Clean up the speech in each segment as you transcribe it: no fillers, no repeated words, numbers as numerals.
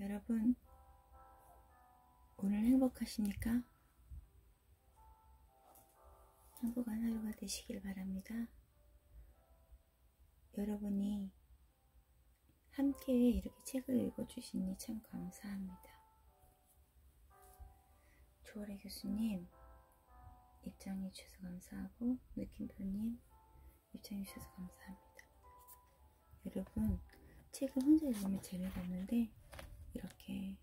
여러분, 오늘 행복하십니까? 행복한 하루가 되시길 바랍니다. 여러분이 함께 이렇게 책을 읽어주시니 참 감사합니다. 조아래 교수님 입장해 주셔서 감사하고, 느낌표님 입장해 주셔서 감사합니다. 여러분, 책을 혼자 읽으면 재미가 없는데 이렇게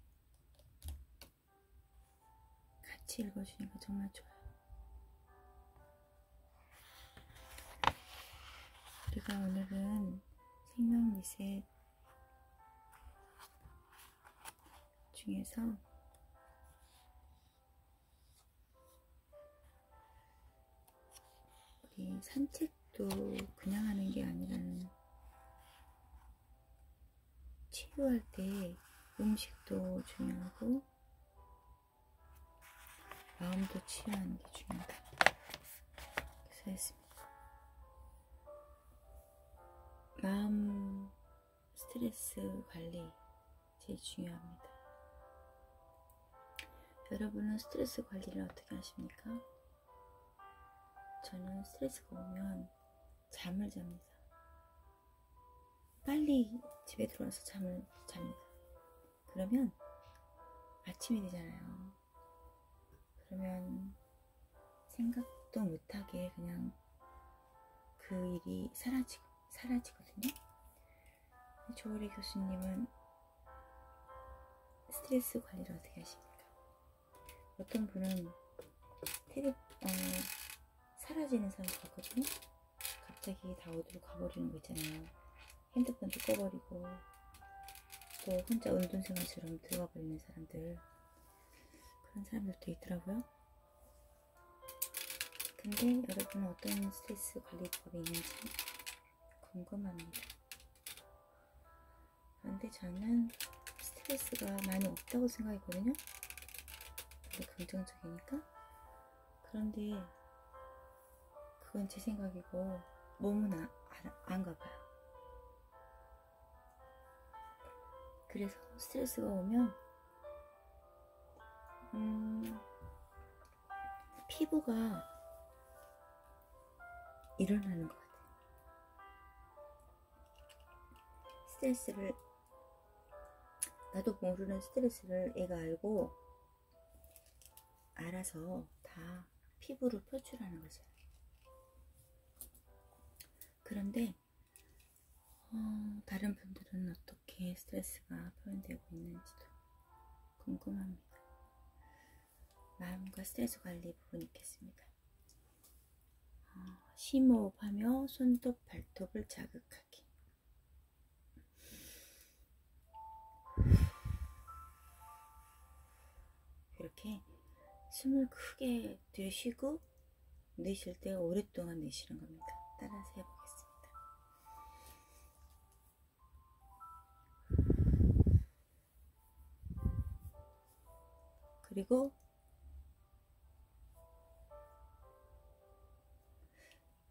같이 읽어주니까 정말 좋아요. 우리가 오늘은 생명 리셋 중에서 우리 산책도 그냥 하는 게 아니라는, 치유할 때 음식도 중요하고 마음도 치유하는 게 중요하다. 그래서 했습니다. 마음 스트레스 관리 제일 중요합니다. 여러분은 스트레스 관리를 어떻게 하십니까? 저는 스트레스가 오면 잠을 잡니다. 빨리 집에 들어와서 잠을 잡니다. 그러면 아침이 되잖아요. 그러면 생각도 못하게 그냥 그 일이 사라지거든요. 조아래 교수님은 스트레스 관리를 어떻게 하십니까? 어떤 분은 사라지는 사람 봤거든요. 갑자기 다 어디로 가버리는 거 있잖아요. 핸드폰도 꺼버리고 또 혼자 운동생활처럼 들어가 버리는 사람들, 그런 사람들도 있더라고요. 근데 여러분은 어떤 스트레스 관리법이 있는지 궁금합니다. 그런데 저는 스트레스가 많이 없다고 생각했거든요. 근데 긍정적이니까. 그런데 그건 제 생각이고 몸은 안 가봐요. 그래서 스트레스가 오면 피부가 일어나는 것 같아요. 스트레스를, 나도 모르는 스트레스를 애가 알고 알아서 다 피부로 표출하는 거죠. 그런데 다른 분들은 어떻게 스트레스가 표현되고 있는지도 궁금합니다. 마음과 스트레스 관리 부분 있겠습니다. 심호흡하며 손톱, 발톱을 자극하기. 이렇게 숨을 크게 들이쉬고 내쉴 때 오랫동안 내쉬는 겁니다. 따라서 해보겠습니다. 그리고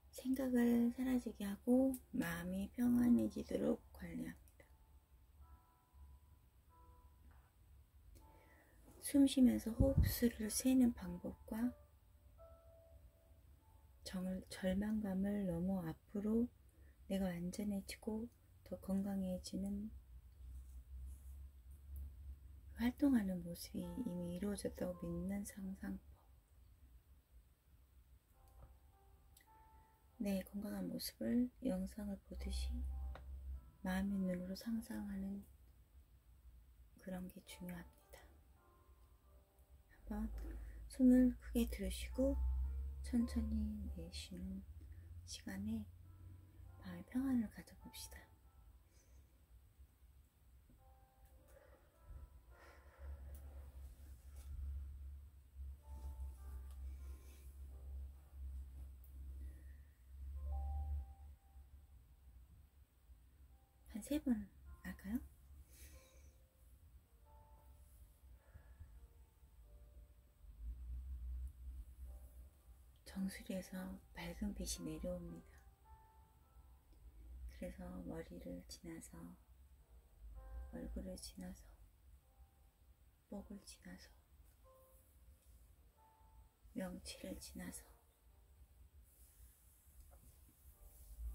생각을 사라지게 하고 마음이 평안해지도록 관리합니다. 숨 쉬면서 호흡수를 세는 방법과 절망감을 넘어 앞으로 내가 안전해지고 더 건강해지는 활동하는 모습이 이미 이루어졌다고 믿는 상상법. 내 건강한 모습을 영상을 보듯이 마음의 눈으로 상상하는 그런 게 중요합니다. 한번 숨을 크게 들이쉬고 천천히 내쉬는 시간에 마음의 평안을 가져봅시다. 한 3번 할까요? 정수리에서 맑은 빛이 내려옵니다. 그래서 머리를 지나서 얼굴을 지나서 축복을 지나서, 명치를 지나서,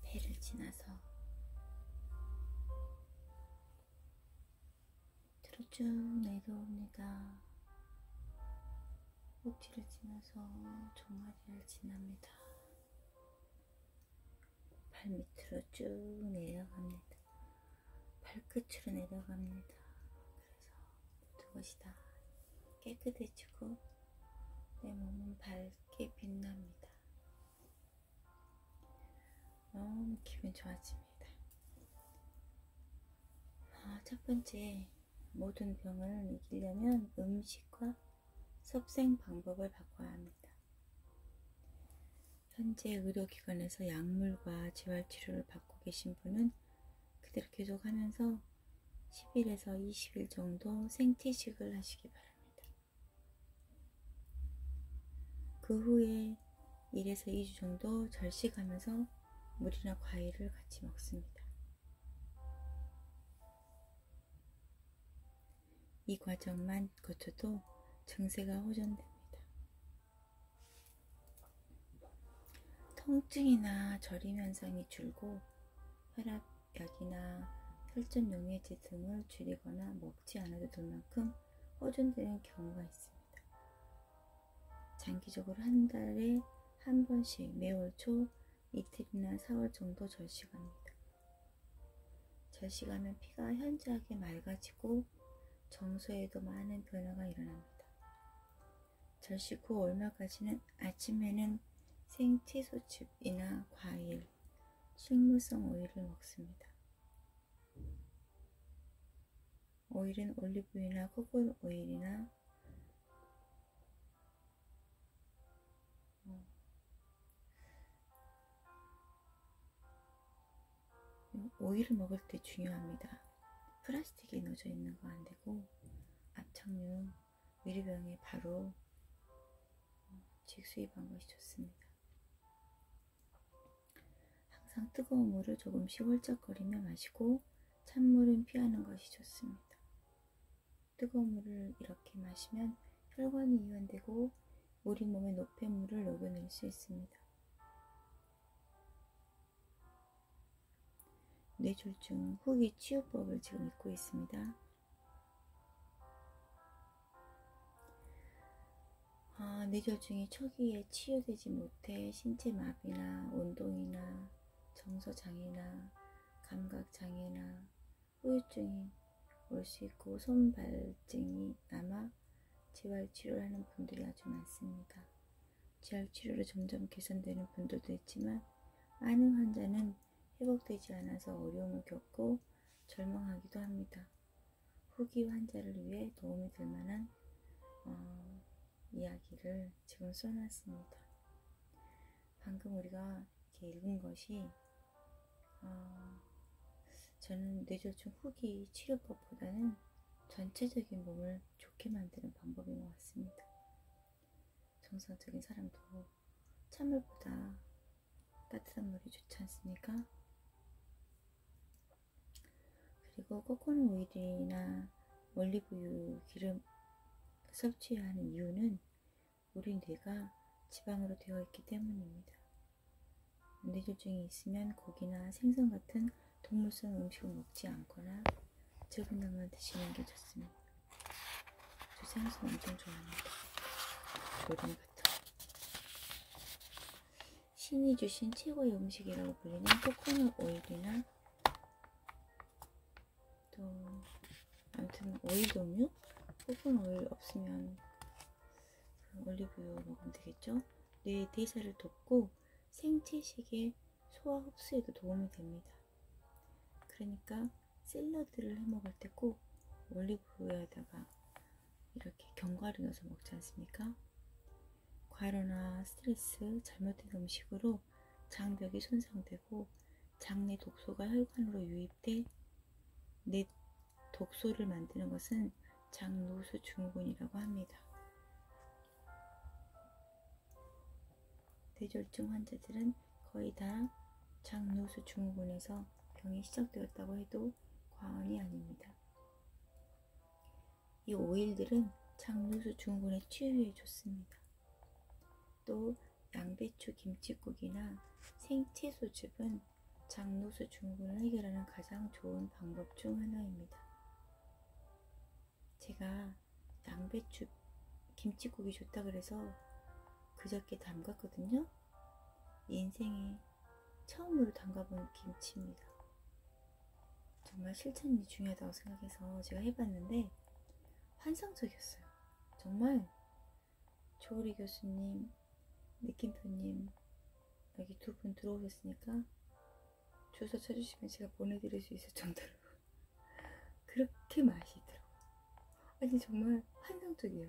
배를 지나서 밑으로 쭉 내려옵니다. 꼭지를 지나서 종아리를 지납니다. 발 밑으로 쭉 내려갑니다. 발끝으로 내려갑니다. 그래서 모든 것이 다 깨끗해지고 내 몸은 밝게 빛납니다. 너무 기분 좋아집니다. 첫 번째, 모든 병을 이기려면 음식과 섭생 방법을 바꿔야 합니다. 현재 의료기관에서 약물과 재활치료를 받고 계신 분은 그대로 계속 하면서 10일에서 20일 정도 생티식을 하시기 바랍니다. 그 후에 1에서 2주 정도 절식하면서 물이나 과일을 같이 먹습니다. 이 과정만 거쳐도 증세가 호전됩니다. 통증이나 저림 현상이 줄고 혈압약이나 혈전 용해제 등을 줄이거나 먹지 않아도 될 만큼 호전되는 경우가 있습니다. 장기적으로 한 달에 한 번씩 매월 초 이틀이나 4월 정도 절식합니다. 절식하면 피가 현저하게 맑아지고 정서에도 많은 변화가 일어납니다. 절식 후 얼마까지는 아침에는 생채소즙이나 과일, 식물성 오일을 먹습니다. 오일은 올리브유나 코코넛 오일이나 오일을 먹을 때 중요합니다. 플라스틱에 넣어져 있는 거 안 되고 압착류, 유리병에 바로 직수입한 것이 좋습니다. 항상 뜨거운 물을 조금씩 홀쩍거리며 마시고 찬물은 피하는 것이 좋습니다. 뜨거운 물을 이렇게 마시면 혈관이 이완되고 우리 몸의 노폐물을 녹여낼 수 있습니다. 뇌졸중 후기 치유법을 지금 읽고 있습니다. 뇌졸중이 초기에 치유되지 못해 신체 마비나 운동이나 정서장애나 감각장애나 후유증이 올 수 있고 손발증이 남아 재활치료를 하는 분들이 아주 많습니다. 재활치료로 점점 개선되는 분들도 있지만 많은 환자는 회복되지 않아서 어려움을 겪고 절망하기도 합니다. 후기 환자를 위해 도움이 될 만한 이야기를 지금 써놨습니다. 방금 우리가 이렇게 읽은 것이 저는 뇌졸중 후기 치료법보다는 전체적인 몸을 좋게 만드는 방법인 것 같습니다. 정상적인 사람도 찬물보다 따뜻한 물이 좋지 않습니까? 그리고 코코넛 오일이나 올리브유 기름 섭취하는 이유는 우리 뇌가 지방으로 되어 있기 때문입니다. 뇌졸중이 있으면 고기나 생선 같은 동물성 음식을 먹지 않거나 적은 양만 드시는 게 좋습니다. 저 생선 엄청 좋아합니다. 조림 같은 거. 신이 주신 최고의 음식이라고 불리는 코코넛 오일이나 또 아무튼 오일 종류? 코코넛 오일 없으면 올리브유 먹으면 되겠죠? 뇌 대사를 돕고 생채식의 소화 흡수에도 도움이 됩니다. 그러니까 샐러드를 해 먹을 때 꼭 올리브유에다가 이렇게 견과류 넣어서 먹지 않습니까? 과로나 스트레스, 잘못된 음식으로 장벽이 손상되고 장내 독소가 혈관으로 유입돼 뇌 독소를 만드는 것은 장누수 증후군이라고 합니다. 뇌졸중 환자들은 거의 다 장누수 증후군에서 병이 시작되었다고 해도 과언이 아닙니다. 이 오일들은 장누수 증후군의 치유에 좋습니다. 또 양배추 김치국이나 생채소즙은 장누수 증후군을 해결하는 가장 좋은 방법 중 하나입니다. 제가 양배추 김치국이 좋다 그래서 그저께 담갔거든요. 인생에 처음으로 담가본 김치입니다. 정말 실천이 중요하다고 생각해서 제가 해봤는데 환상적이었어요. 정말 조리 교수님, 느낌표님 여기 두 분 들어오셨으니까 주소 쳐주시면 제가 보내드릴 수 있을 정도로 그렇게 맛이 있더라고요. 아니 정말 환상적이에요.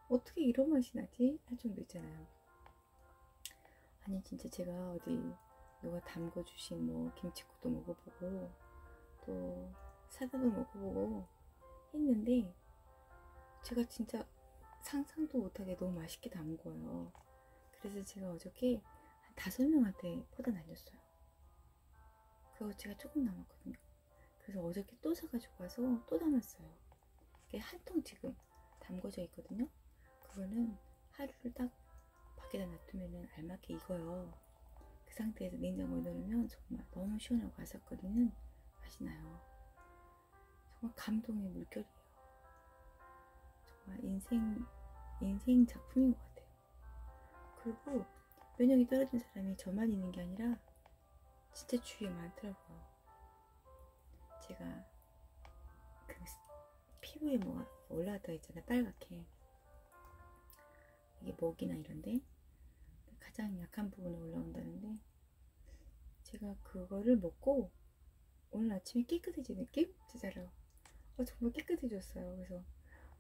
어떻게 이런 맛이 나지? 할 정도 있잖아요. 아니 진짜 제가 어디 누가 담궈주신 뭐 김치국도 먹어보고 또 사다도 먹어보고 했는데 제가 진짜 상상도 못하게 너무 맛있게 담궈요. 그래서 제가 어저께 한 5명한테 퍼다 날렸어요. 그리고 제가 조금 남았거든요. 그래서 어저께 또 사가지고 와서 또 담았어요. 이게 한 통 지금 담궈져 있거든요. 그거는 하루를 딱 밖에다 놔두면 알맞게 익어요. 그 상태에서 냉장고에 넣으면 정말 너무 시원하고 아삭거리는 맛이 나요. 정말 감동의 물결이에요. 정말 인생 작품인 것 같아요. 그리고 면역이 떨어진 사람이 저만 있는 게 아니라 진짜 주위에 많더라고요. 제가 그 피부에 뭐가 올라왔다 했잖아요. 빨갛게. 이게 목이나 이런데 가장 약한 부분에 올라온다는데 제가 그거를 먹고 오늘 아침에 깨끗해진 느낌? 진짜로 정말 깨끗해졌어요. 그래서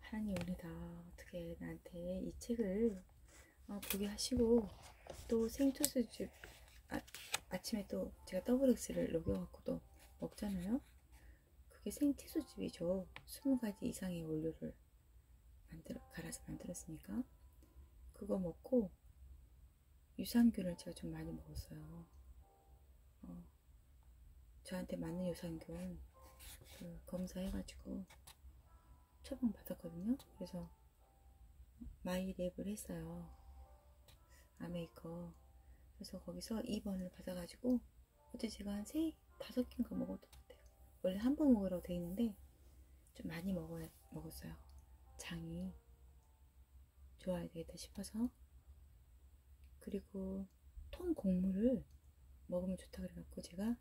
하나님 은혜다. 어떻게 나한테 이 책을 보게 하시고 또 생초수즙 아침에 또 제가 더블엑스를 녹여갖고 또 먹잖아요. 그게 생채소즙이죠. 20가지 이상의 원료를 갈아서 만들었으니까 그거 먹고 유산균을 제가 좀 많이 먹었어요. 저한테 맞는 유산균 검사해가지고 처방 받았거든요. 그래서 마이랩을 했어요. 아메이커. 그래서 거기서 2번을 받아가지고 어제 제가 한 5개인가 먹었던 것 같아요. 원래 한 번 먹으라고 돼 있는데 좀 많이 먹었어요. 장이 좋아야 되겠다 싶어서. 그리고 통곡물을 먹으면 좋다 그래갖고 제가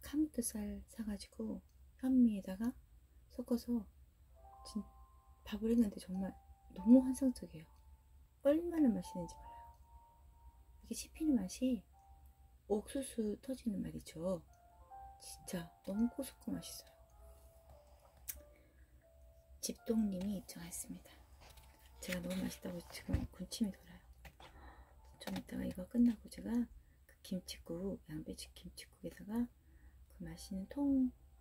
카무트쌀 사가지고 현미에다가 섞어서 밥을 했는데 정말 너무 환상적이에요. 얼마나 맛있는지 몰라요. 이게 씹히는 맛이 옥수수 터지는 맛이죠. 진짜 너무 고소하고 맛있어요. 집동님이 입장했습니다. 제가 너무 맛있다고 지금 군침이 돌아요. 좀 이따가 이거 끝나고 제가 그 김치국, 양배추 김치국에다가 그 맛있는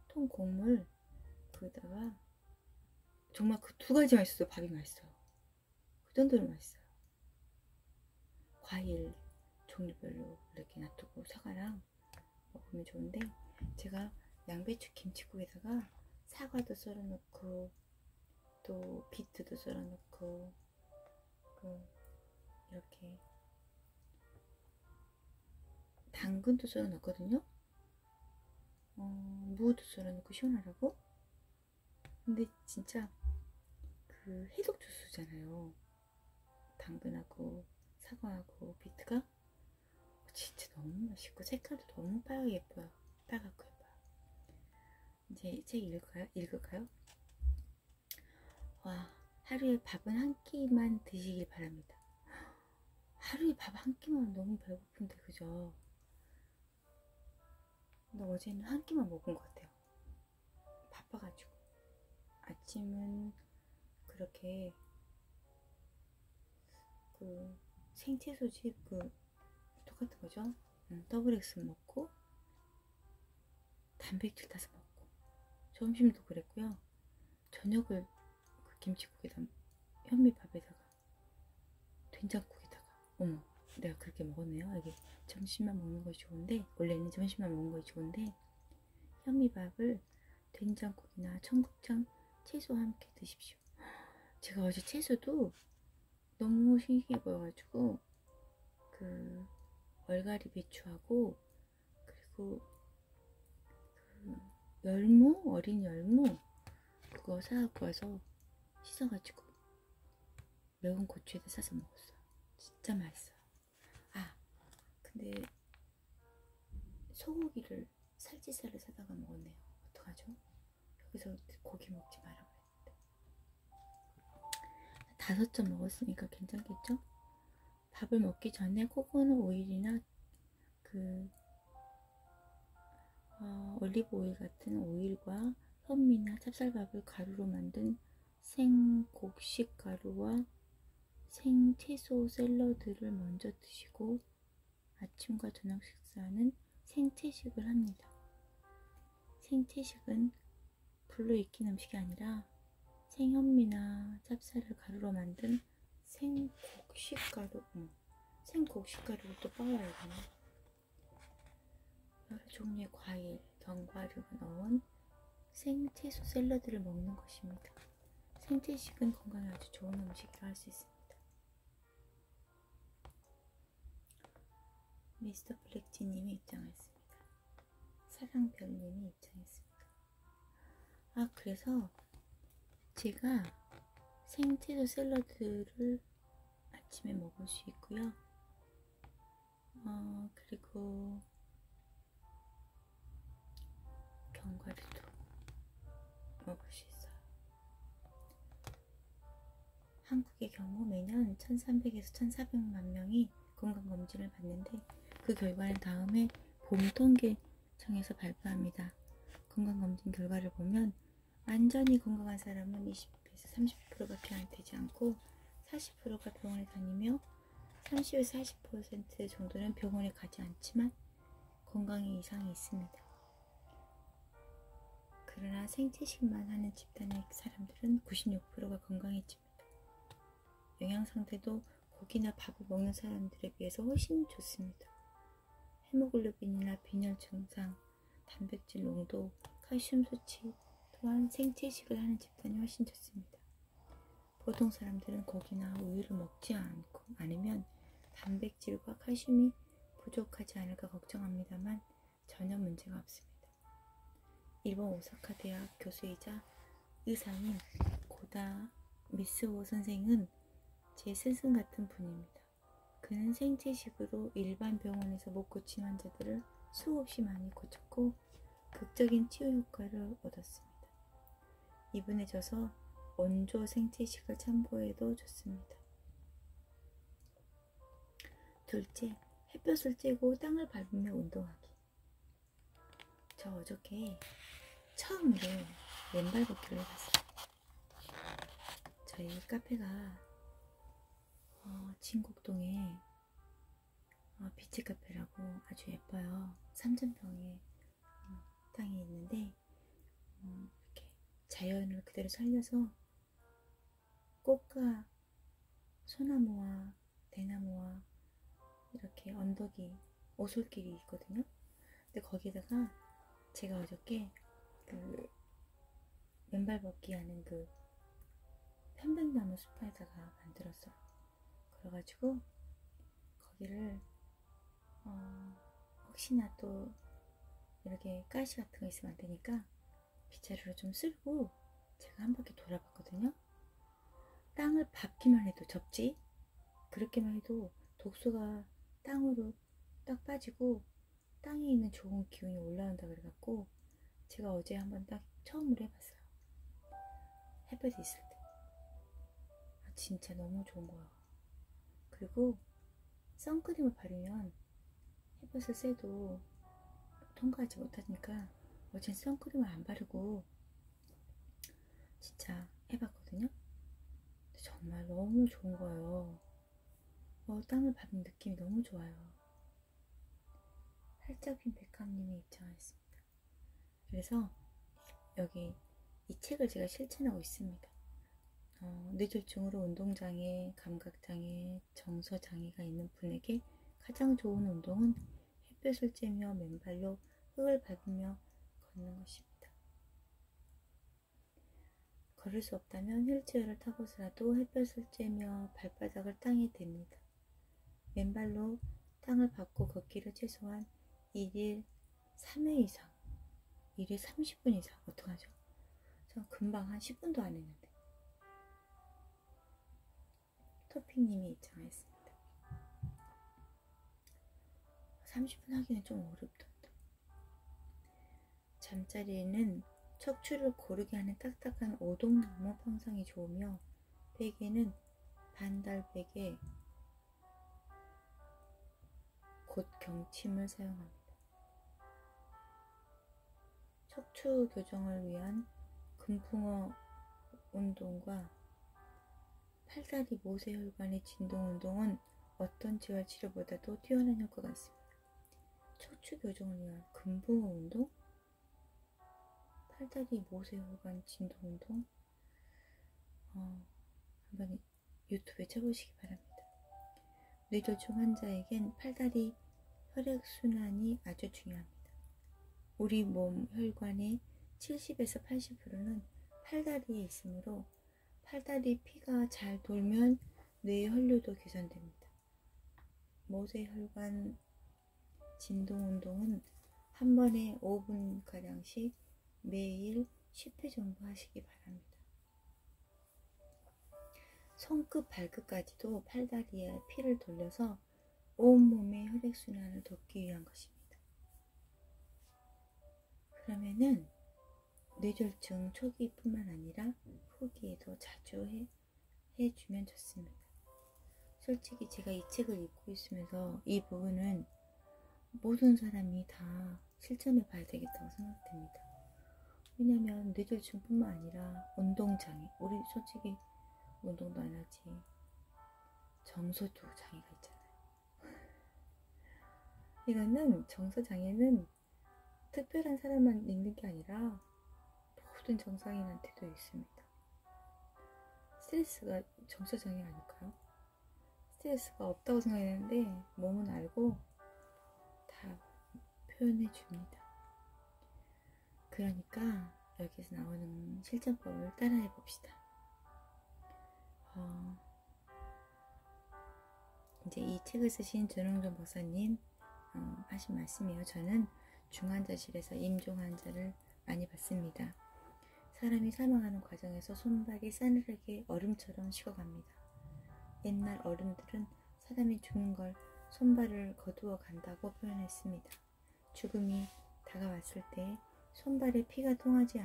통곡물 그에다가 정말 그 2가지 맛있어요. 밥이 맛있어요. 그 정도로 맛있어요. 과일 종류별로 이렇게 놔두고 사과랑 먹으면 좋은데 제가 양배추 김치국에다가 사과도 썰어 넣고 또 비트도 썰어 넣고 이렇게 당근도 썰어 넣거든요. 무도 썰어 넣고 시원하라고. 근데 진짜 그 해독 주스잖아요. 당근하고 사과하고 비트가 진짜 너무 맛있고 색깔도 너무 빨갛고 예뻐요. 이제 책 읽을까요? 와, 하루에 밥은 한 끼만 드시길 바랍니다. 하루에 밥 한 끼만 너무 배고픈데 그죠? 근데 어제는 한 끼만 먹은 것 같아요. 바빠가지고. 아침은 그렇게 그 생채소즙 똑같은 거죠. 더블엑스 먹고 단백질 타서 먹고 점심도 그랬고요. 저녁을 그 김치국에다 현미밥에다가 된장국에다가 어머 내가 그렇게 먹었네요. 이게 점심만 먹는 것이 좋은데 원래는 점심만 먹는 것이 좋은데 현미밥을 된장국이나 청국장 채소와 함께 드십시오. 제가 어제 채소도 너무 신기해 보여가지고 그 얼갈이 배추하고 그리고 그 열무, 어린 열무 그거 사갖고 와서 씻어가지고 매운 고추에다 싸서 먹었어요. 진짜 맛있어요. 아 근데 소고기를 살치살을 사다가 먹었네요. 어떡하죠? 여기서 고기 먹지 마라 그랬는데 5점 먹었으니까 괜찮겠죠? 밥을 먹기 전에 코코넛 오일이나 그 올리브 오일 같은 오일과 현미나 찹쌀밥을 가루로 만든 생곡식 가루와 생채소 샐러드를 먼저 드시고 아침과 저녁 식사는 생채식을 합니다. 생채식은 불로 익힌 음식이 아니라 생현미나 찹쌀을 가루로 만든 생곡식 가루, 생곡식 가루를 또 빻아야 되나? 여러 종류의 과일, 견과류가 넣은 생채소 샐러드를 먹는 것입니다. 생채식은 건강에 아주 좋은 음식이라 할 수 있습니다. 미스터 블랙지님이 입장했습니다. 사랑별님이 입장했습니다. 아 그래서 제가 생채소 샐러드를 아침에 먹을 수 있고요. 그리고 견과류도 먹을 수 있어요. 한국의 경우 매년 1300에서 1400만 명이 건강검진을 받는데 그 결과는 다음에 봄통계청에서 발표합니다. 건강검진 결과를 보면 완전히 건강한 사람은 20에서 30%가 되지 않고 40%가 병원에 다니며 30에서 40% 정도는 병원에 가지 않지만 건강에 이상이 있습니다. 그러나 생채식만 하는 집단의 사람들은 96%가 건강해집니다. 영양 상태도 고기나 밥을 먹는 사람들에 비해서 훨씬 좋습니다. 헤모글로빈이나 빈혈 증상, 단백질 농도, 칼슘 수치 또한 생채식을 하는 집단이 훨씬 좋습니다. 보통 사람들은 고기나 우유를 먹지 않으면 단백질과 칼슘이 부족하지 않을까 걱정합니다만 전혀 문제가 없습니다. 일본 오사카 대학 교수이자 의사인 고다 미스오 선생은 제 스승 같은 분입니다. 그는 생채식으로 일반 병원에서 못 고친 환자들을 수없이 많이 고쳤고 극적인 치유 효과를 얻었습니다. 이분에 져서 원조 생채식을 참고해도 좋습니다. 둘째, 햇볕을 쬐고 땅을 밟으며 운동하기. 저 어저께 처음으로 맨발 걷기를 해봤어요. 저희 카페가 진곡동에 비치 카페라고 아주 예뻐요. 3,000평의 땅이 있는데 이렇게 자연을 그대로 살려서 꽃과 소나무와 대나무와 이렇게 언덕이 오솔길이 있거든요. 근데 거기다가 제가 어저께 그 맨발 걷기 하는 그 편백나무 숲에다가 만들었어요. 그래가지고 거기를 혹시나 또 이렇게 가시 같은 거 있으면 안 되니까 빗자루로 좀 쓸고 제가 한 바퀴 돌아봤거든요. 땅을 밟기만 해도 접지 그렇게만 해도 독소가 땅으로 딱 빠지고 땅에 있는 좋은 기운이 올라온다 그래갖고 제가 어제 한번 딱 처음으로 해봤어요. 햇볕이 있을 때. 진짜 너무 좋은 거야. 그리고 선크림을 바르면 햇볕을 쐬도 통과하지 못하니까 어젠 선크림을 안 바르고 진짜 해봤거든요. 근데 정말 너무 좋은 거예요. 땅을 밟는 느낌이 너무 좋아요. 살짝인 백합님이 입장하였습니다. 그래서 여기 이 책을 제가 실천하고 있습니다. 뇌졸중으로 운동장애, 감각장애, 정서장애가 있는 분에게 가장 좋은 운동은 햇볕을 쬐며 맨발로 흙을 밟으며 걷는 것입니다. 걸을 수 없다면 휠체어를 타고서라도 햇볕을 쬐며 발바닥을 땅에 댑니다. 맨발로 땅을 밟고 걷기를 최소한 1일 3회 이상, 1일 30분 이상. 어떡하죠? 저 금방 한 10분도 안 했는데. 토핑님이 입장했습니다. 30분 하기는 좀 어렵던데. 잠자리에는 척추를 고르게 하는 딱딱한 오동나무 평상이 좋으며 베개는 반달베개 곧 경침을 사용합니다. 척추 교정을 위한 금붕어 운동과 팔다리 모세혈관의 진동 운동은 어떤 재활치료보다도 뛰어난 효과가 있습니다. 척추 교정을 위한 금붕어 운동? 팔다리 모세혈관 진동 운동? 한번 유튜브에 쳐보시기 바랍니다. 뇌졸중 환자에겐 팔다리 혈액순환이 아주 중요합니다. 우리 몸 혈관의 70에서 80%는 팔다리에 있으므로 팔다리 피가 잘 돌면 뇌의 혈류도 개선됩니다. 모세혈관 진동 운동은 한 번에 5분가량씩 매일 10회 정도 하시기 바랍니다. 손끝 발끝까지도 팔다리에 피를 돌려서 온몸의 혈액순환을 돕기 위한 것입니다. 그러면은 뇌졸중 초기뿐만 아니라 후기에도 자주 해주면 좋습니다. 솔직히 제가 이 책을 읽고 있으면서 이 부분은 모든 사람이 다 실천해 봐야 되겠다고 생각됩니다. 왜냐면 뇌졸중뿐만 아니라 운동장애, 우리 솔직히 운동도 안 하지, 정서도 장애가 있잖아요. 이거는 정서장애는 특별한 사람만 있는 게 아니라 모든 정상인한테도 있습니다. 스트레스가 정서장애 아닐까요? 스트레스가 없다고 생각했는데 몸은 알고 다 표현해 줍니다. 그러니까 여기서 나오는 실전법을 따라해 봅시다. 이제 이 책을 쓰신 전홍전 박사님 하신 말씀이에요. 저는 중환자실에서 임종 환자를 많이 봤습니다. 사람이 사망하는 과정에서 손발이 싸늘하게 얼음처럼 식어갑니다. 옛날 어른들은 사람이 죽는 걸 손발을 거두어 간다고 표현했습니다. 죽음이 다가왔을 때 손발에 피가 통하지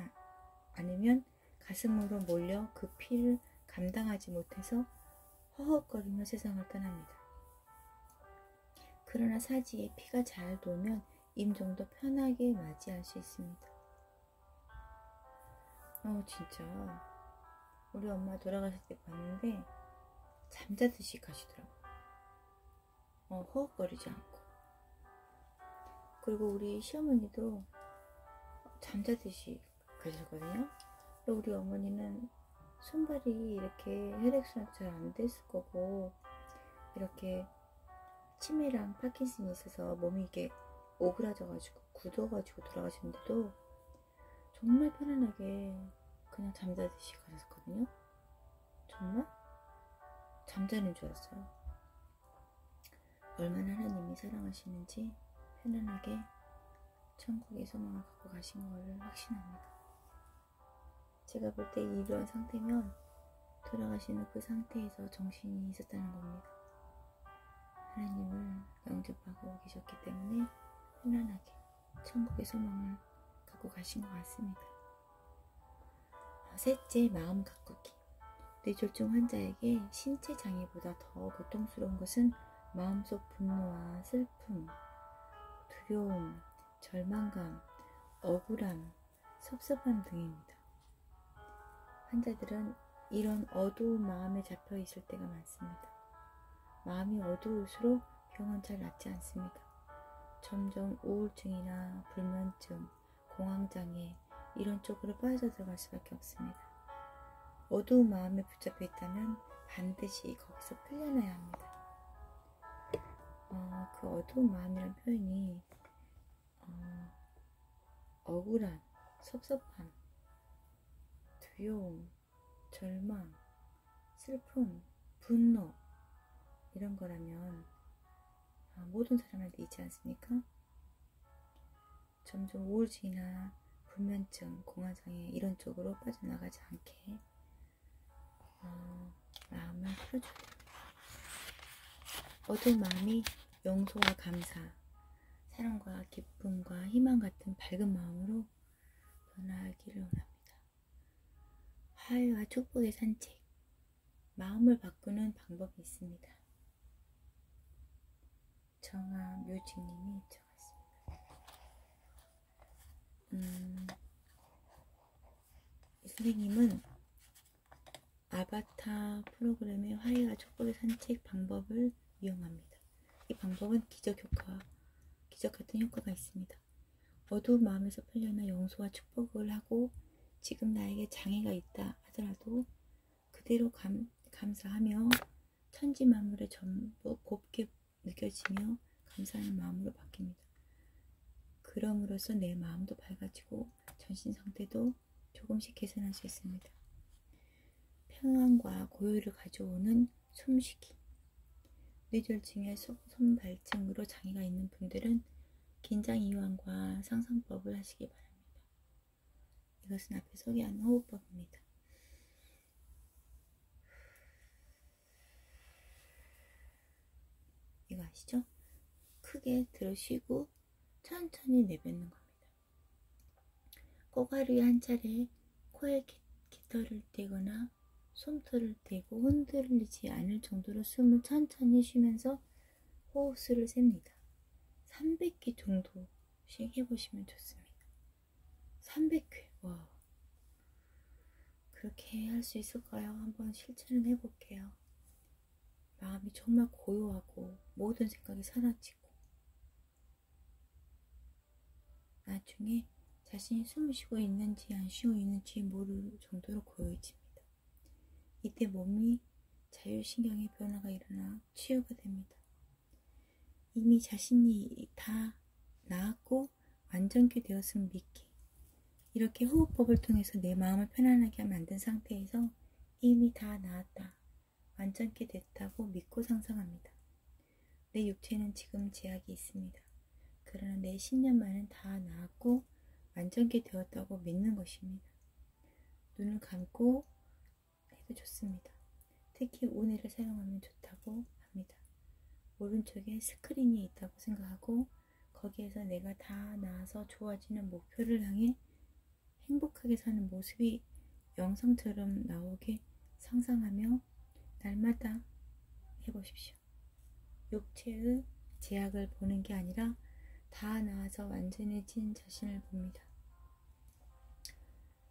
않으면 가슴으로 몰려 그 피를 감당하지 못해서 허헉거리며 세상을 떠납니다. 그러나 사지에 피가 잘 돌면 임종도 편하게 맞이할 수 있습니다. 진짜 우리 엄마 돌아가실 때 봤는데 잠자듯이 가시더라고요. 허헉거리지 않고. 그리고 우리 시어머니도 잠자듯이 가셨거든요. 우리 어머니는 손발이 이렇게 혈액순환 잘 안 됐을 거고, 이렇게 치매랑 파킨슨이 있어서 몸이 이게 오그라져가지고 굳어가지고 돌아가셨는데도 정말 편안하게 그냥 잠자듯이 가셨거든요. 정말 잠자는 줄 알았어요. 얼마나 하나님이 사랑하시는지 편안하게 천국의 소망을 갖고 가신 걸 확신합니다. 제가 볼 때 이런 상태면 돌아가시는 그 상태에서 정신이 있었다는 겁니다. 하나님을 영접하고 계셨기 때문에 편안하게 천국의 소망을 갖고 가신 것 같습니다. 셋째, 마음 가꾸기. 뇌졸중 환자에게 신체 장애보다 더 고통스러운 것은 마음속 분노와 슬픔, 두려움, 절망감, 억울함, 섭섭함 등입니다. 환자들은 이런 어두운 마음에 잡혀 있을 때가 많습니다. 마음이 어두울수록 병은 잘 낫지 않습니다. 점점 우울증이나 불면증, 공황장애 이런 쪽으로 빠져들어갈 수밖에 없습니다. 어두운 마음에 붙잡혀 있다면 반드시 거기서 풀려나야 합니다. 그 어두운 마음이란 표현이 억울함, 섭섭함, 두려움, 절망, 슬픔, 분노 이런 거라면 모든 사람한테 있지 않습니까? 점점 우울증이나 불면증, 공황장애 이런 쪽으로 빠져나가지 않게 마음을 풀어줘야 됩니다. 어두운 마음이 용서와 감사, 사랑과 기쁨과 희망 같은 밝은 마음으로 변화하기를 원합니다. 화해와 축복의 산책, 마음을 바꾸는 방법이 있습니다. 정아묘직님이 입장했습니다. 선생님은 아바타 프로그램의 화해와 축복의 산책 방법을 이용합니다. 이 방법은 기적 같은 효과가 있습니다. 어두운 마음에서 풀려나 용서와 축복을 하고 지금 나에게 장애가 있다 하더라도 그대로 감사하며 천지 만물의 전부 곱게 느껴지며 감사하는 마음으로 바뀝니다. 그럼으로써 내 마음도 밝아지고 전신 상태도 조금씩 개선할 수 있습니다. 평안과 고요를 가져오는 숨쉬기. 뇌졸중의 손발증으로 장애가 있는 분들은 긴장 이완과 상상법을 하시기 바랍니다. 이것은 앞에 소개한 호흡법입니다. 이거 아시죠? 크게 들어쉬고 천천히 내뱉는 겁니다. 꼭 하루에 한 차례 코에 깃털을 떼거나 솜털을 떼고 흔들리지 않을 정도로 숨을 천천히 쉬면서 호흡수를 셉니다. 300개 정도씩 해보시면 좋습니다. 300회. 와, 그렇게 할 수 있을까요? 한번 실천을 해볼게요. 마음이 정말 고요하고 모든 생각이 사라지고 나중에 자신이 숨을 쉬고 있는지 안 쉬고 있는지 모를 정도로 고요해집니다. 이때 몸이 자율신경의 변화가 일어나 치유가 됩니다. 이미 자신이 다 나았고 완전케 되었음을 믿기. 이렇게 호흡법을 통해서 내 마음을 편안하게 만든 상태에서 이미 다 나았다, 완전케 됐다고 믿고 상상합니다. 내 육체는 지금 제약이 있습니다. 그러나 내 신념만은 다 나았고 완전케 되었다고 믿는 것입니다. 눈을 감고 해도 좋습니다. 특히 우뇌를 사용하면 좋다고 합니다. 오른쪽에 스크린이 있다고 생각하고 거기에서 내가 다 나아서 좋아지는 목표를 향해 행복하게 사는 모습이 영상처럼 나오게 상상하며 날마다 해보십시오. 육체의 제약을 보는 게 아니라 다 나아서 완전해진 자신을 봅니다.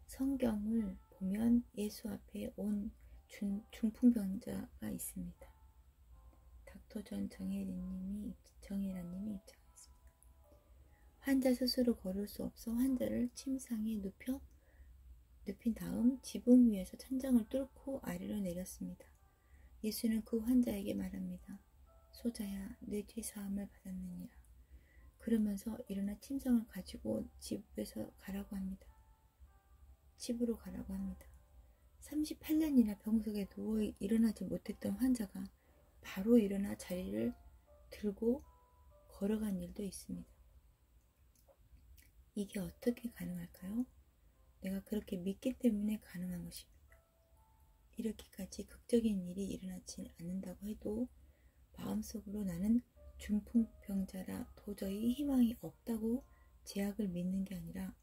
성경을 보면 예수 앞에 온 중풍병자가 있습니다. 닥터존 정혜란님이 입장했습니다. 환자 스스로 걸을 수 없어 환자를 침상에 눕힌 다음 지붕 위에서 천장을 뚫고 아래로 내렸습니다. 예수는 그 환자에게 말합니다. 소자야, 내 죄 사함을 받았느니라. 그러면서 일어나 침상을 가지고 집으로 가라고 합니다. 38년이나 병석에 누워 일어나지 못했던 환자가 바로 일어나 자리를 들고 걸어간 일도 있습니다. 이게 어떻게 가능할까요? 내가 그렇게 믿기 때문에 가능한 것입니다. 이렇게까지 극적인 일이 일어나지 않는다고 해도 마음속으로 나는 중풍병자라 도저히 희망이 없다고 제약을 믿는 게 아니라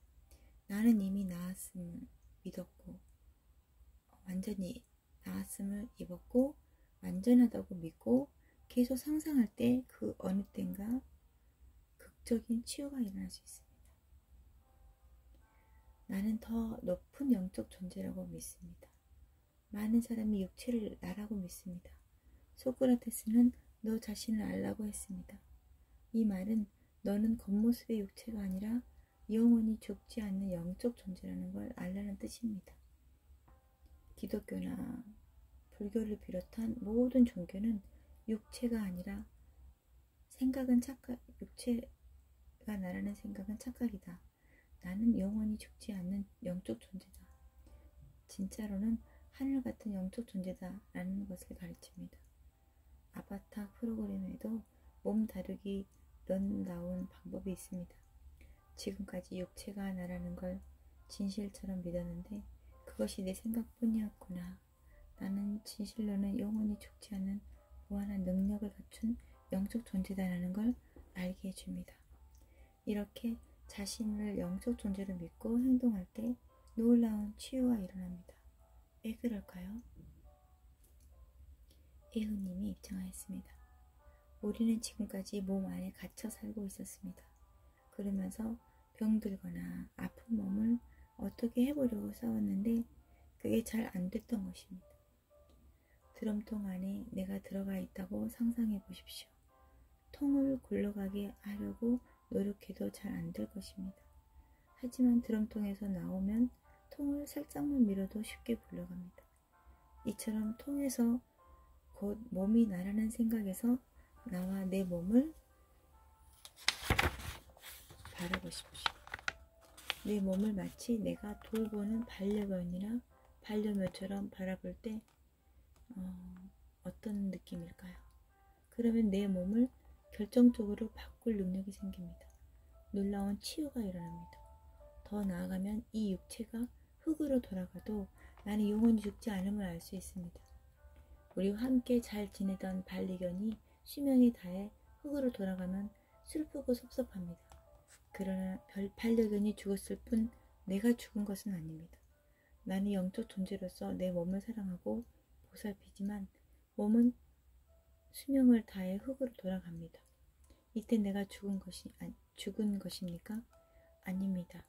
나는 이미 나았음을 믿었고 완전히 나았음을 입었고 완전하다고 믿고 계속 상상할 때 그 어느 땐가 극적인 치유가 일어날 수 있습니다. 나는 더 높은 영적 존재라고 믿습니다. 많은 사람이 육체를 나라고 믿습니다. 소크라테스는 너 자신을 알라고 했습니다. 이 말은 너는 겉모습의 육체가 아니라 영원히 죽지 않는 영적 존재라는 걸 알라는 뜻입니다. 기독교나 불교를 비롯한 모든 종교는 육체가 아니라 육체가 나라는 생각은 착각이다. 나는 영원히 죽지 않는 영적 존재다. 진짜로는 하늘 같은 영적 존재다라는 것을 가르칩니다. 아바타 프로그램에도 몸 다루기 런다운 방법이 있습니다. 지금까지 육체가 나라는 걸 진실처럼 믿었는데 그것이 내 생각뿐이었구나. 나는 진실로는 영원히 죽지 않는 무한한 능력을 갖춘 영적 존재다라는 걸 알게 해줍니다. 이렇게 자신을 영적 존재로 믿고 행동할 때 놀라운 치유가 일어납니다. 왜 그럴까요? 예후님이 입증하였습니다. 우리는 지금까지 몸 안에 갇혀 살고 있었습니다. 그러면서 병들거나 아픈 몸을 어떻게 해보려고 싸웠는데 그게 잘 안 됐던 것입니다. 드럼통 안에 내가 들어가 있다고 상상해 보십시오. 통을 굴러가게 하려고 노력해도 잘 안 될 것입니다. 하지만 드럼통에서 나오면 통을 살짝만 밀어도 쉽게 굴러갑니다. 이처럼 통에서 곧 몸이 나라는 생각에서 나와 내 몸을 바라보십시오. 내 몸을 마치 내가 돌보는 반려견이나 반려묘처럼 바라볼 때 어떤 느낌일까요? 그러면 내 몸을 결정적으로 바꿀 능력이 생깁니다. 놀라운 치유가 일어납니다. 더 나아가면 이 육체가 흙으로 돌아가도 나는 영원히 죽지 않음을 알 수 있습니다. 우리와 함께 잘 지내던 반려견이 수명이 다해 흙으로 돌아가면 슬프고 섭섭합니다. 그러나 반려견이 죽었을 뿐 내가 죽은 것은 아닙니다. 나는 영적 존재로서 내 몸을 사랑하고 보살피지만 몸은 수명을 다해 흙으로 돌아갑니다. 이때 내가 죽은 것입니까? 아닙니다.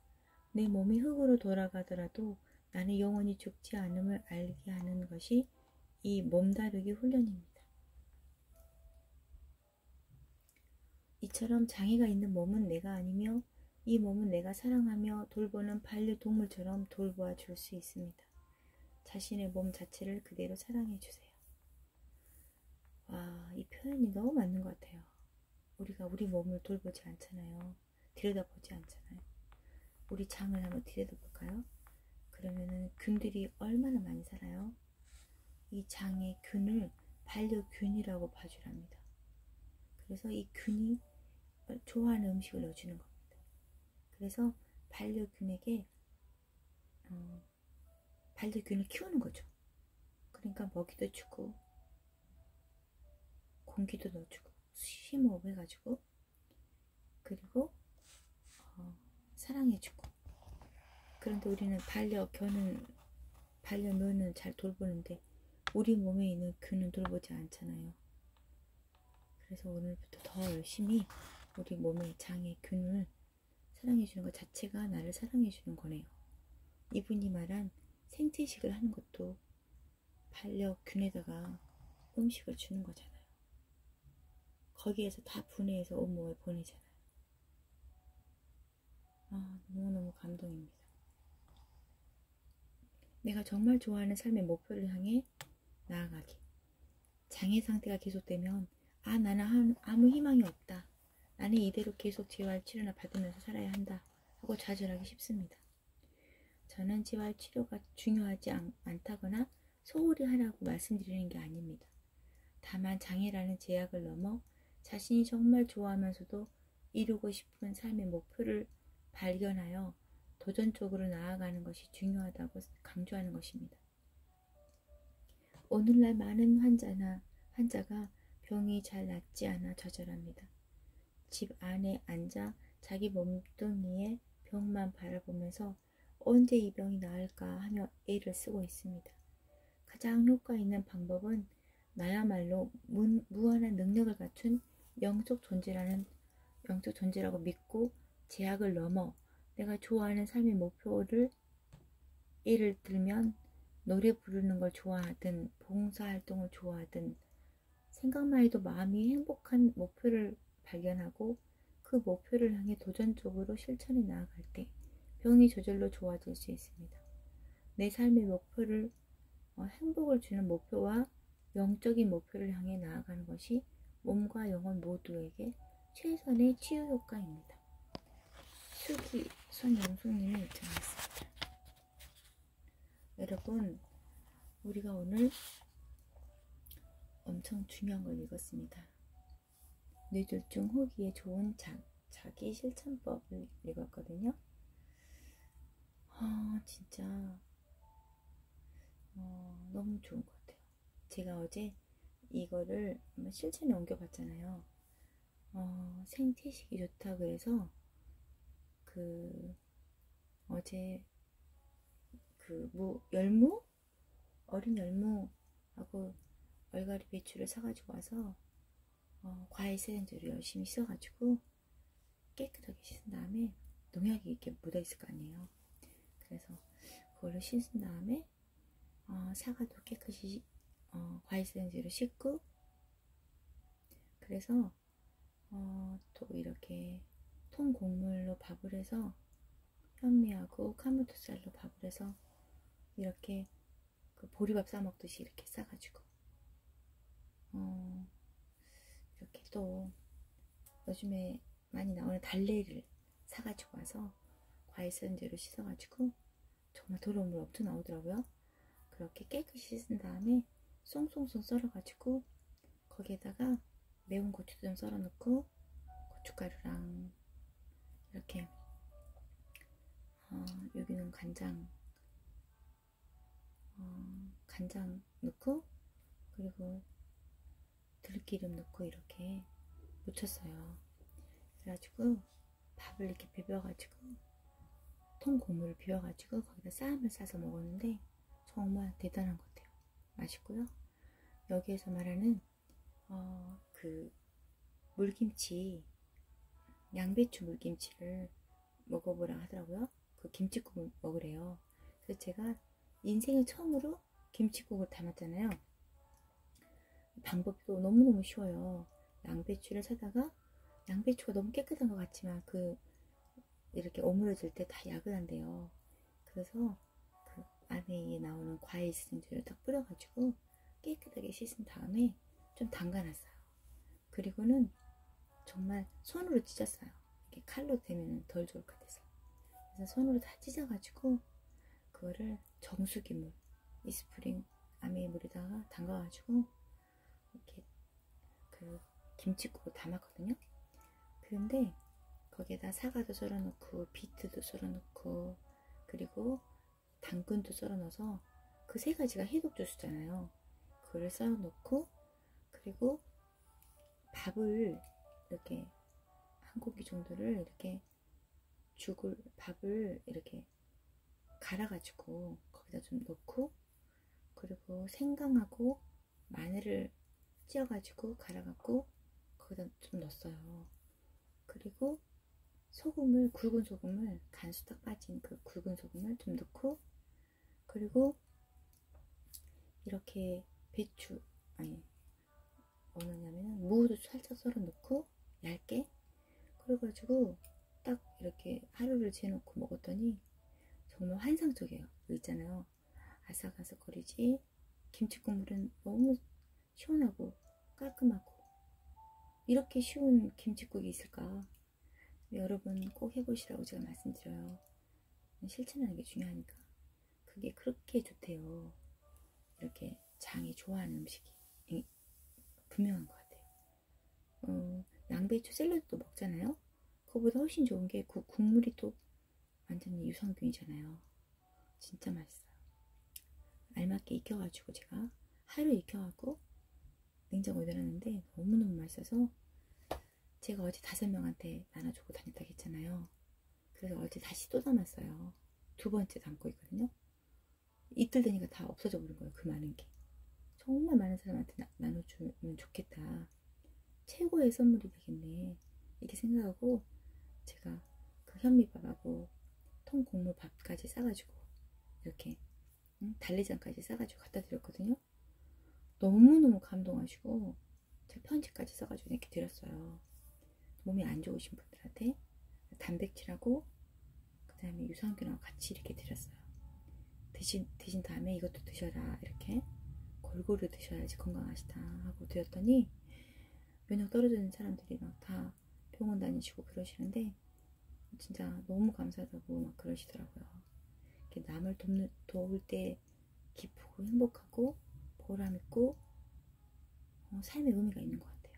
내 몸이 흙으로 돌아가더라도 나는 영원히 죽지 않음을 알게 하는 것이 이 몸다루기 훈련입니다. 이처럼 장애가 있는 몸은 내가 아니며 이 몸은 내가 사랑하며 돌보는 반려동물처럼 돌보아 줄 수 있습니다. 자신의 몸 자체를 그대로 사랑해 주세요. 와, 이 표현이 너무 맞는 것 같아요. 우리가 우리 몸을 돌보지 않잖아요. 들여다보지 않잖아요. 우리 장을 한번 들여다볼까요? 그러면은 균들이 얼마나 많이 살아요? 이 장의 균을 반려균이라고 봐주랍니다. 그래서 이 균이 좋아하는 음식을 넣어주는 겁니다. 그래서 반려균에게 반려균을 키우는 거죠. 그러니까 먹이도 주고 공기도 넣어주고 심호흡 해가지고 그리고 사랑해주고. 그런데 우리는 반려묘는 잘 돌보는데 우리 몸에 있는 균은 돌보지 않잖아요. 그래서 오늘부터 더 열심히 우리 몸의 장의 균을 사랑해주는 것 자체가 나를 사랑해주는 거네요. 이분이 말한 생채식을 하는 것도 반려균에다가 음식을 주는 거잖아요. 거기에서 다 분해해서 온몸에 보내잖아요. 너무너무 감동입니다. 내가 정말 좋아하는 삶의 목표를 향해 나아가기. 장애 상태가 계속되면 나는 아무 희망이 없다. 나는 이대로 계속 재활 치료나 받으면서 살아야 한다 하고 좌절하기 쉽습니다. 저는 재활 치료가 중요하지 않다거나 소홀히 하라고 말씀드리는 게 아닙니다. 다만 장애라는 제약을 넘어 자신이 정말 좋아하면서도 이루고 싶은 삶의 목표를 발견하여 도전적으로 나아가는 것이 중요하다고 강조하는 것입니다. 오늘날 많은 환자가 병이 잘 낫지 않아 좌절합니다. 집 안에 앉아 자기 몸뚱이의 병만 바라보면서 언제 이 병이 나을까 하며 애를 쓰고 있습니다. 가장 효과 있는 방법은 나야말로 무한한 능력을 갖춘 영적 존재라고 믿고 제약을 넘어 내가 좋아하는 삶의 목표를 예를 들면 노래 부르는 걸 좋아하든 봉사활동을 좋아하든 생각만 해도 마음이 행복한 목표를 발견하고 그 목표를 향해 도전적으로 실천해 나아갈 때 병이 저절로 좋아질 수 있습니다. 내 삶의 목표를 행복을 주는 목표와 영적인 목표를 향해 나아가는 것이 몸과 영혼 모두에게 최선의 치유 효과입니다. 수기 손영숙님이 입장했습니다. 여러분, 우리가 오늘 엄청 중요한 걸 읽었습니다. 뇌졸중 후기에 좋은 자기 실천법을 읽었거든요. 진짜 너무 좋은 것 같아요. 제가 어제 이거를 한번 실천에 옮겨봤잖아요. 생태식이 좋다 그래서 어제 열무? 어린 열무하고 얼갈이 배추를 사가지고 와서 과일 세정제로 열심히 씻어가지고 깨끗하게 씻은 다음에 농약이 이렇게 묻어있을 거 아니에요. 그래서 그걸로 씻은 다음에 사과도 깨끗이 과일 세정제로 씻고, 그래서 또 이렇게 통곡물로 밥을 해서 현미하고 카무토살로 밥을 해서 이렇게 보리밥 싸먹듯이 이렇게 싸가지고 이렇게 또 요즘에 많이 나오는 달래를 사가지고 와서 과일 세정제로 씻어가지고 정말 더러운 물 엄청 나오더라고요. 그렇게 깨끗이 씻은 다음에 송송송 썰어가지고 거기에다가 매운 고추 좀 썰어 넣고 고춧가루랑 이렇게 여기는 간장 넣고, 그리고 들기름 넣고 이렇게 무쳤어요. 그래가지고 밥을 이렇게 비벼가지고 통고물을 비벼가지고 거기다 쌈을 싸서 먹었는데 정말 대단한 것 같아요. 맛있고요. 여기에서 말하는 물김치, 양배추 물김치를 먹어보라 하더라고요. 그 김치국을 먹으래요. 그래서 제가 인생에 처음으로 김치국을 담았잖아요. 방법도 너무너무 쉬워요. 양배추를 사다가, 양배추가 너무 깨끗한 것 같지만 이렇게 오므려질 때 다 야근한대요. 그래서 그 안에 나오는 과일 세정제를 딱 뿌려가지고 깨끗하게 씻은 다음에 좀 담가놨어요. 그리고는 정말 손으로 찢었어요. 이렇게 칼로 대면 덜 좋을 것 같아서. 그래서 손으로 다 찢어가지고 그거를 정수기물, 이스프링 아메이물에다가 담가가지고 이렇게 김치국을 담았거든요. 그런데 거기에다 사과도 썰어 넣고 비트도 썰어 넣고 그리고 당근도 썰어 넣어서 그 세 가지가 해독 주스잖아요. 그걸 썰어 넣고, 그리고 밥을 이렇게 한 공기 정도를 이렇게 밥을 이렇게 갈아가지고 거기다 좀 넣고, 그리고 생강하고 마늘을 찧어가지고 갈아갖고 거기다 좀 넣었어요. 그리고 굵은 소금을, 간수 딱 빠진 그 굵은 소금을 좀 넣고, 그리고 이렇게 무도 살짝 썰어 넣고 얇게, 그래가지고 딱 이렇게 하루를 재놓고 먹었더니 정말 환상적이에요. 있잖아요, 아삭아삭거리지, 김치국물은 너무 시원하고 깔끔하고, 이렇게 쉬운 김치국이 있을까? 여러분 꼭 해보시라고 제가 말씀드려요. 실천하는 게 중요하니까. 그게 그렇게 좋대요. 이렇게 장이 좋아하는 음식이 분명한 것 같아요. 양배추 샐러드도 먹잖아요. 그거보다 훨씬 좋은 게 그 국물이 또 완전히 유산균이잖아요. 진짜 맛있어요. 알맞게 익혀가지고 제가 하루 익혀갖고 냉장고에 넣어놨는데 너무너무 맛있어서 제가 어제 5명한테 나눠주고 다녔다고 했잖아요. 그래서 어제 다시 또 담았어요. 2번째 담고 있거든요. 이틀 되니까 다 없어져 버린 거예요. 그 많은 게. 정말 많은 사람한테 나눠주면 좋겠다. 최고의 선물이 되겠네. 이렇게 생각하고 제가 그 현미밥하고 통곡물밥까지 싸가지고 이렇게 달래장까지 싸가지고 갖다 드렸거든요. 너무너무 감동하시고 제가 편지까지 써가지고 이렇게 드렸어요. 몸이 안 좋으신 분들한테 단백질하고 그 다음에 유산균하고 같이 이렇게 드렸어요. 드신 다음에 이것도 드셔라, 이렇게 골고루 드셔야지 건강하시다 하고 드렸더니 면역 떨어지는 사람들이 막 다 병원 다니시고 그러시는데 진짜 너무 감사하다고 막 그러시더라고요. 이렇게 남을 도울 때 기쁘고 행복하고 보람있고 삶의 의미가 있는 것 같아요.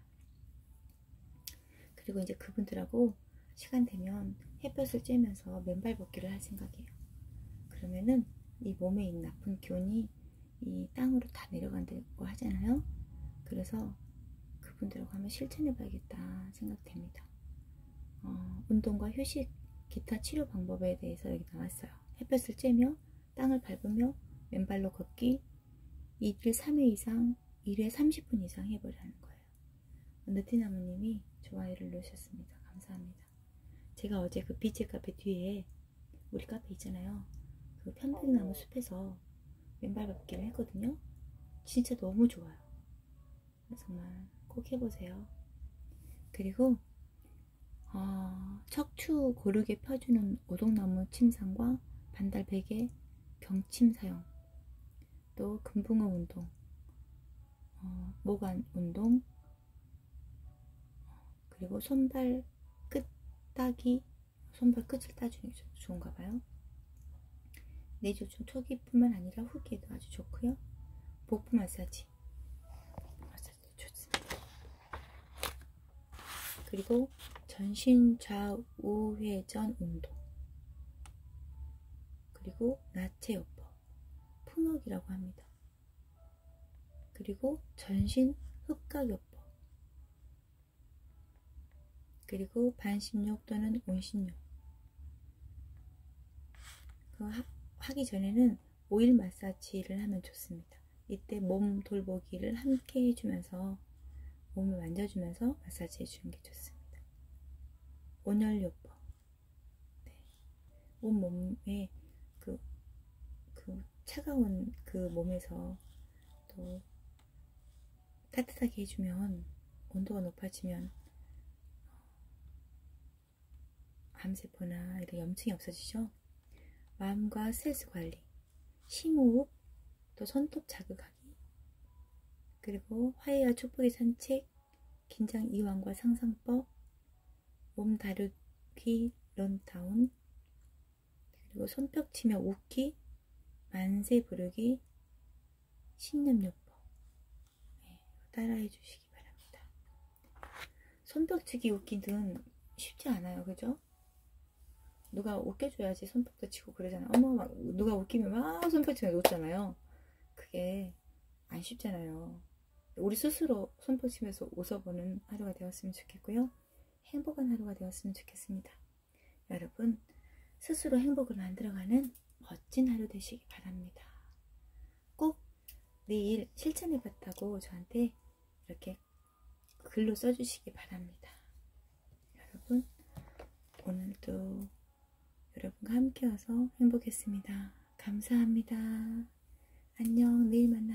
그리고 이제 그분들하고 시간 되면 햇볕을 쬐면서 맨발 걷기를 할 생각이에요. 그러면은 이 몸에 있는 나쁜 기운이 이 땅으로 다 내려간다고 하잖아요. 그래서 그분들하고 한번 실천해 봐야겠다 생각됩니다. 운동과 휴식, 기타 치료 방법에 대해서 여기 나왔어요. 햇볕을 쬐며 땅을 밟으며 맨발로 걷기 2일 3회 이상 1회 30분 이상 해보라는 거예요. 느티나무님이 좋아요를 누르셨습니다. 감사합니다. 제가 어제 그 빛의 카페 뒤에 우리 카페 있잖아요. 그 편백나무 숲에서 맨발 걷기를 했거든요. 진짜 너무 좋아요. 정말 꼭 해보세요. 그리고 척추 고르게 펴주는 오동나무 침상과 반달 베개 경침 사용, 또 금붕어 운동, 모관 운동, 그리고 손발 끝 따기, 손발 끝을 따주는 게 좋은가 봐요. 뇌졸중 초기뿐만 아니라 후기에도 아주 좋고요. 복부 마사지 좋습니다. 그리고 전신 좌우 회전 운동, 그리고 나체요법, 풍욕이라고 합니다. 그리고 전신 흡각요법, 그리고 반신욕 또는 온신욕. 하기 전에는 오일 마사지를 하면 좋습니다. 이때 몸 돌보기를 함께 해주면서 몸을 만져주면서 마사지 해주는 게 좋습니다. 온열요법, 네. 온몸에 그 차가운 그 몸에서 또 따뜻하게 해주면 온도가 높아지면 암세포나 이런 염증이 없어지죠. 마음과 스트레스 관리, 심호흡, 또 손톱 자극하기, 그리고 화해와 축복의 산책, 긴장 이완과 상상법, 몸 다루기 런다운, 그리고 손뼉 치며 웃기, 만세 부르기, 신념요법. 네, 따라해 주시기 바랍니다. 손뼉치기 웃기는 쉽지 않아요, 그죠? 누가 웃겨줘야지 손뼉도 치고 그러잖아요. 어머, 막 누가 웃기면 막 손뼉 치면 웃잖아요. 그게 안 쉽잖아요. 우리 스스로 손뼉 치면서 웃어보는 하루가 되었으면 좋겠고요. 행복한 하루가 되었으면 좋겠습니다. 여러분, 스스로 행복을 만들어가는 멋진 하루 되시기 바랍니다. 꼭 내일 실천해봤다고 저한테 이렇게 글로 써주시기 바랍니다. 여러분, 오늘도 여러분과 함께 와서 행복했습니다. 감사합니다. 안녕, 내일 만나요.